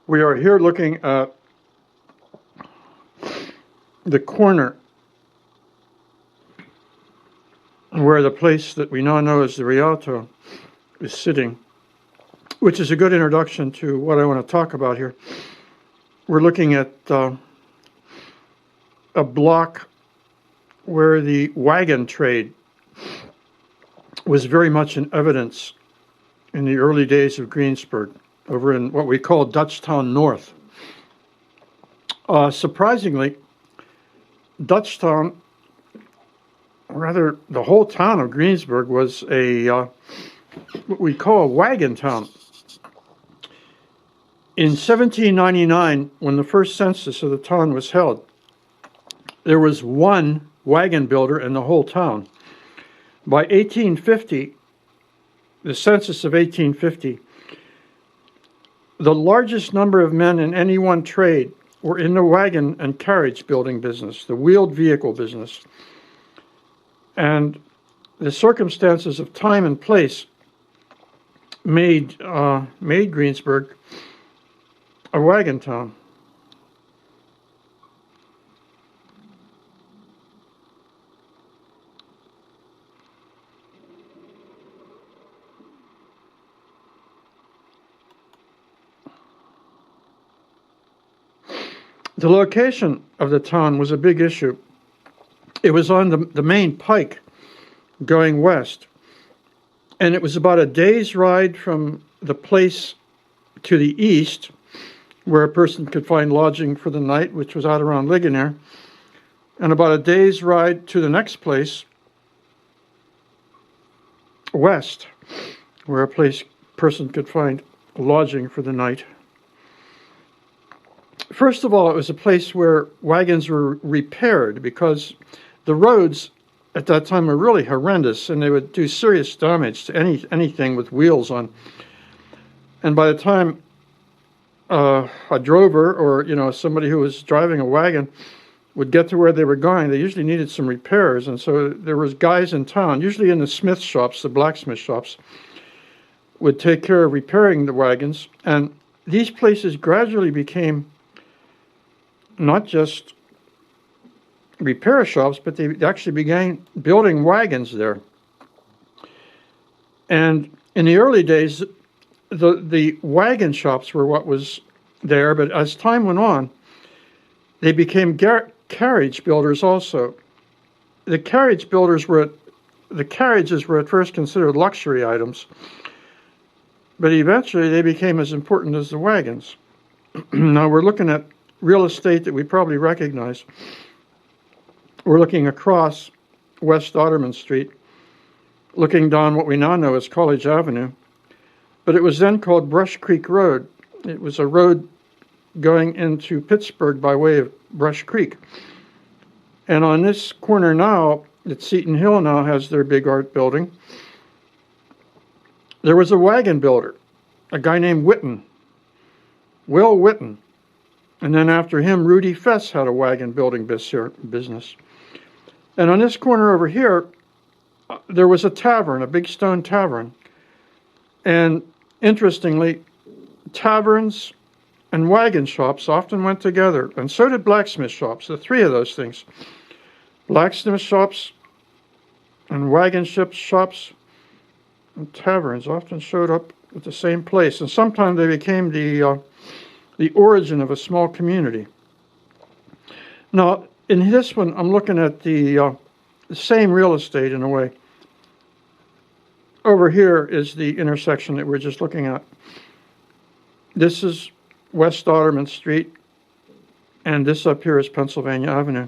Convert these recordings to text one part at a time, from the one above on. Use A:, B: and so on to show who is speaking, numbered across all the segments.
A: We are here looking at the corner where the place that we now know as the Rialto is sitting, which is a good introduction to what I want to talk about here. We're looking at a block where the wagon trade was very much in evidence in the early days of Greensburg, over in what we call Dutchtown North. Surprisingly, Dutchtown, rather the whole town of Greensburg, was what we call a wagon town. In 1799, when the first census of the town was held, there was one wagon builder in the whole town. By 1850, the census of 1850, the largest number of men in any one trade were in the wagon and carriage building business, the wheeled vehicle business. And the circumstances of time and place made Greensburg a wagon town. The location of the town was a big issue. It was on the main pike going west, and it was about a day's ride from the place to the east, where a person could find lodging for the night, which was out around Ligonier, and about a day's ride to the next place, west, where a person could find lodging for the night. First of all, it was a place where wagons were repaired, because the roads at that time were really horrendous, and they would do serious damage to anything with wheels on. And by the time a drover, or somebody who was driving a wagon, would get to where they were going, they usually needed some repairs. And so there was guys in town, usually in the smith shops, the blacksmith shops, would take care of repairing the wagons. And these places gradually became not just repair shops, but they actually began building wagons there. And in the early days, the wagon shops were what was there, but as time went on, they became carriage builders also. The carriages were at first considered luxury items, but eventually they became as important as the wagons. Now we're looking at real estate that we probably recognize. We're looking across West Otterman Street, looking down what we now know as College Avenue, but it was then called Brush Creek Road. It was a road going into Pittsburgh by way of Brush Creek. And on this corner now, that Seton Hill now has their big art building, there was a wagon builder, a guy named Whitten, Will Whitten. And then after him, Rudy Fess had a wagon building business. And on this corner over here, there was a tavern, a big stone tavern. And interestingly, taverns and wagon shops often went together, and so did blacksmith shops, the three of those things. Blacksmith shops and wagon shops and taverns often showed up at the same place, and sometimes they became the origin of a small community. Now, in this one, I'm looking at the same real estate in a way. Over here is the intersection that we're just looking at. This is West Otterman Street, and this up here is Pennsylvania Avenue.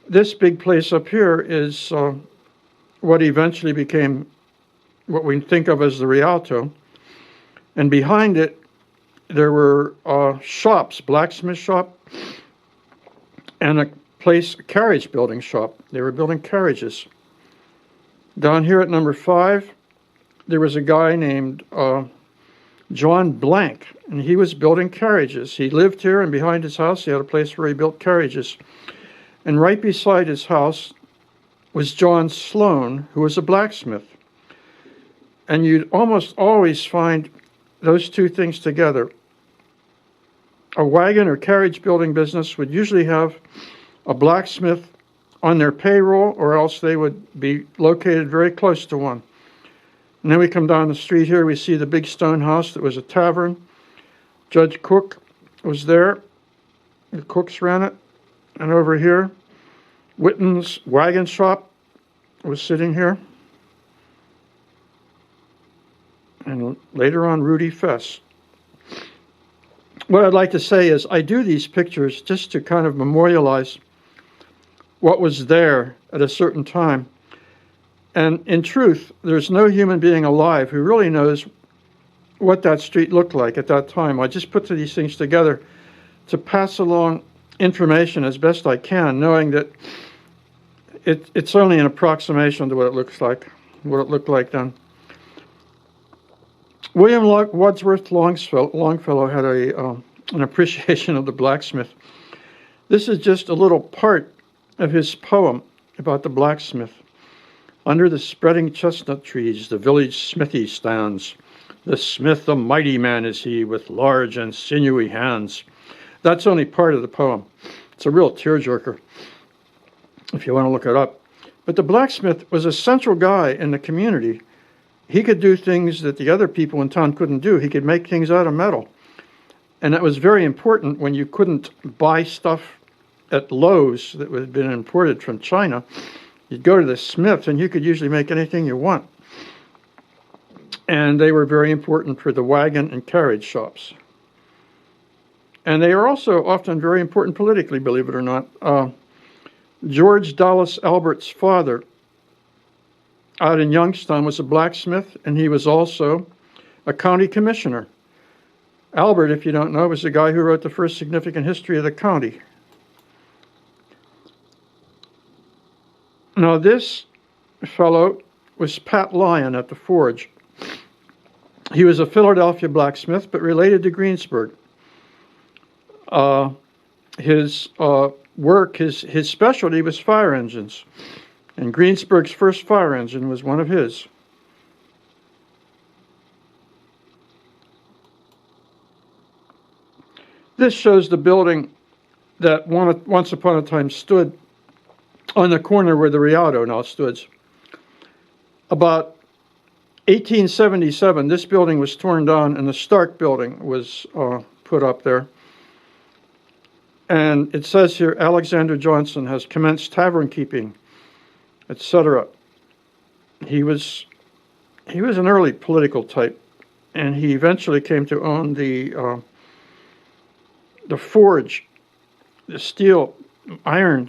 A: This big place up here is what eventually became what we think of as the Rialto, and behind it there were shops, blacksmith shop, and a carriage building shop. They were building carriages. Down here at number 5, there was a guy named John Blank, and he was building carriages. He lived here, and behind his house he had a place where he built carriages. And right beside his house was John Sloan, who was a blacksmith. And you'd almost always find those two things together. a wagon or carriage building business would usually have a blacksmith on their payroll, or else they would be located very close to one. And then we come down the street here, we see the big stone house that was a tavern. Judge Cook was there. The Cooks ran it. And over here, Witten's wagon shop was sitting here. And later on, Rudy Fess. What I'd like to say is I do these pictures just to kind of memorialize what was there at a certain time. And in truth, there's no human being alive who really knows what that street looked like at that time. I just put these things together to pass along information as best I can, knowing that it's only an approximation to what it looks like, what it looked like then. William Wadsworth Longfellow had an appreciation of the blacksmith. This is just a little part of his poem about the blacksmith. Under the spreading chestnut trees, the village smithy stands. The smith, a mighty man is he, with large and sinewy hands. That's only part of the poem. It's a real tearjerker, if you want to look it up. But the blacksmith was a central guy in the community. He could do things that the other people in town couldn't do. He could make things out of metal. And that was very important when you couldn't buy stuff at Lowe's that had been imported from China. You'd go to the smith and you could usually make anything you want. And they were very important for the wagon and carriage shops. And they are also often very important politically, believe it or not. George Dallas Albert's father out in Youngstown was a blacksmith, and he was also a county commissioner. Albert, if you don't know, was the guy who wrote the first significant history of the county. Now, this fellow was Pat Lyon at the forge. He was a Philadelphia blacksmith, but related to Greensburg. His specialty was fire engines. And Greensburg's first fire engine was one of his. This shows the building that once upon a time stood on the corner where the Rialto now stood. About 1877, this building was torn down and the Stark building was put up there. And it says here, Alexander Johnson has commenced tavern keeping, etc. He was an early political type, and he eventually came to own the forge, the steel iron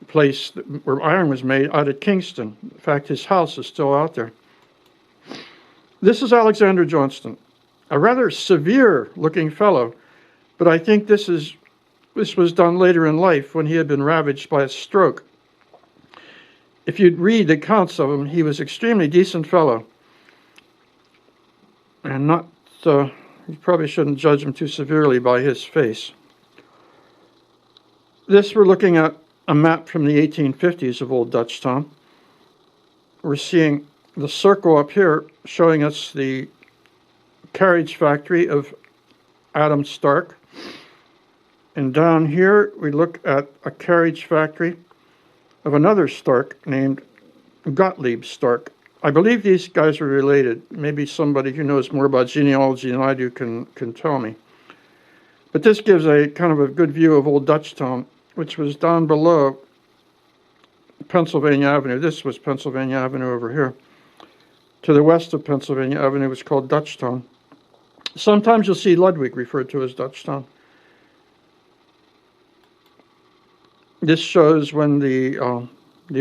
A: place where iron was made out at Kingston. In fact, his house is still out there. This is Alexander Johnston, a rather severe-looking fellow, but I think this was done later in life when he had been ravaged by a stroke. If you'd read the accounts of him, he was an extremely decent fellow. And you probably shouldn't judge him too severely by his face. This, we're looking at a map from the 1850s of Old Dutchtown. We're seeing the circle up here showing us the carriage factory of Adam Stark. And down here, we look at a carriage factory of another Stark named Gottlieb Stark. I believe these guys are related. Maybe somebody who knows more about genealogy than I do can tell me. But this gives a kind of a good view of Old Dutchtown, which was down below Pennsylvania Avenue. This was Pennsylvania Avenue over here. To the west of Pennsylvania Avenue was called Dutchtown. Sometimes you'll see Ludwig referred to as Dutchtown. This shows when the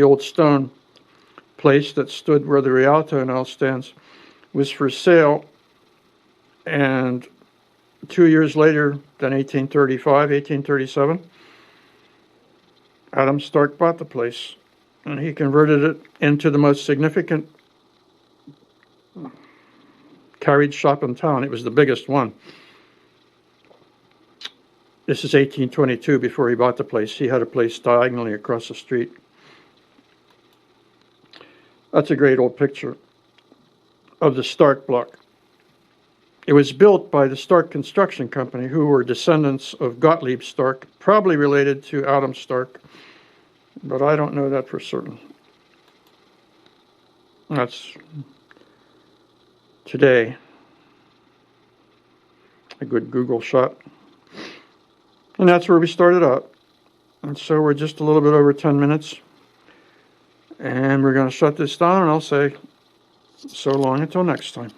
A: old stone place that stood where the Rialto now stands was for sale, and 2 years later, then 1837, Adam Stark bought the place, and he converted it into the most significant carriage shop in town. It was the biggest one. This is 1822, before he bought the place. He had a place diagonally across the street. That's a great old picture of the Stark block. It was built by the Stark Construction Company, who were descendants of Gottlieb Stark, probably related to Adam Stark, but I don't know that for certain. That's today. A good Google shot. And that's where we started out. And so we're just a little bit over 10 minutes. And we're going to shut this down, and I'll say so long until next time.